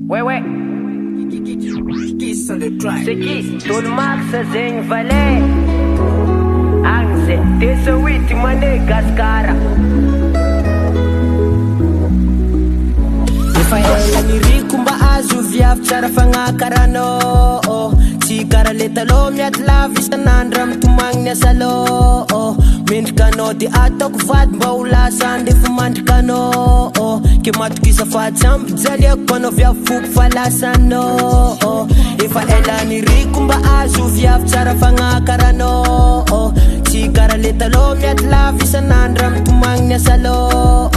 Ouais, ouais. Kikis on the track. C'est qui? Tout le max, Zeng Valet. Angze, Tessa Witi, Mane, Gascara. Efa ela ny riko mba azo viavy tsara fagnakarano tsy kara le taloha miady lava isan'andro mitomagny asalo mendrikanao de ataoko vady mba ho lasa andefa mandrikanao ke matokisa fatsy ambijaliako anao viavy foko fa lasanao efa ela ny riko mba azo viavy tsara fagnakarano tsy kara le taloha miady lava isan'andro mitomagny asalo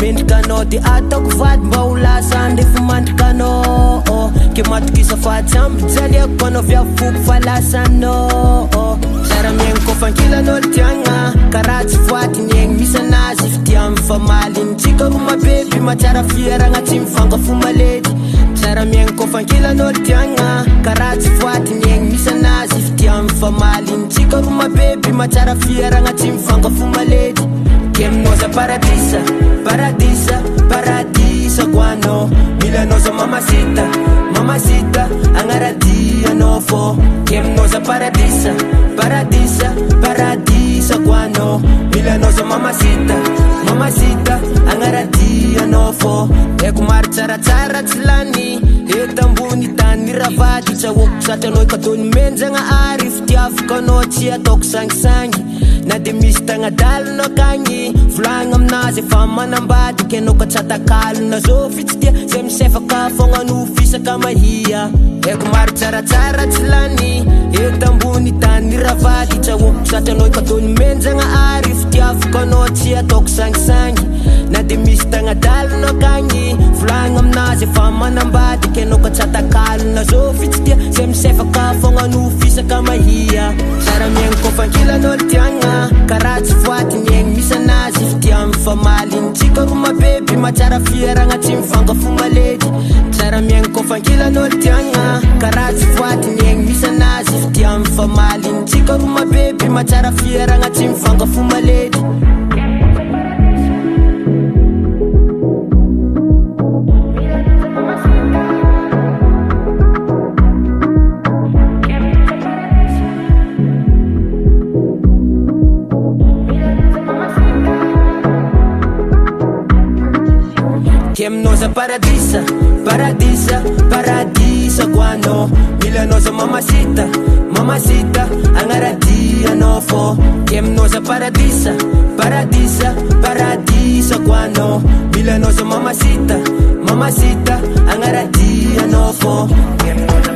mendrikanao de ataoko vady mba ho lasa andefa mandrikanao ke matokisa fatsy ambijaliako anao viavy foko fa lasanao tsara miaigny kofa ankilan'olo tiagna karaha tsy voatiny egny misy anazy fity amy famaliny tsika ro mabeby matsara fiaragna tsy mifangafo maledy tsara miaigny kofa ankilan'olo tiagna karaha tsy voatiny egny misy anazy fity amy famaliny tsika ro mabeby matsara fiaragna tsy mifangafo maledy Kemnoza paradisa, paradisa, paradisa guano Milanoza mamacita, mamacita, angaradia no fo Kemnoza paradisa, paradisa, paradisa guano Milanoza mamacita, mamacita, angaradia no fo Eko mari tsara tsara tsilani Etambuni tani ravati Tsawok satanoi katoni menjanga ari Fitiafukanao tsy ataoko sangisangi na de misy tagnadalina kagny volagna aminazy efa manambady anao ka tsy atakalina zao fitsy tia zay misefaka fogna no fisaka mahia eko maro tsaratsara tsy lany eto ambony tany ravady tsaoko satranao katony menjagna ary fitiavako anao tsy ataoko sangisangy na de misy tagnadalina kagny volagna aminazy efa manambady anao ka tsy atakalina zao fitsy tia zay misefaka fogna no fisaka mahia tsara miaigny kofa ankilan'olo tiagna karaha tsy voatiny egny misy anazy fity amy famaliny tsika ro mabeby matsara fiaragna tsy mifangafo maledy tsara miaigny kofa ankilan'olo tiagna karaha tsy voatiny egny misy anazy fity amy famaliny tsika ro mabeby matsara fiaragna tsy mifangafo maledy Kemnoza paradisa, paradisa, paradisa guano Milanoza mamacita, mamacita, angaradia no fo Kemnoza paradisa, paradisa, paradisa guano Milanoza mamacita, mamacita, angaradia no fo Kemnoza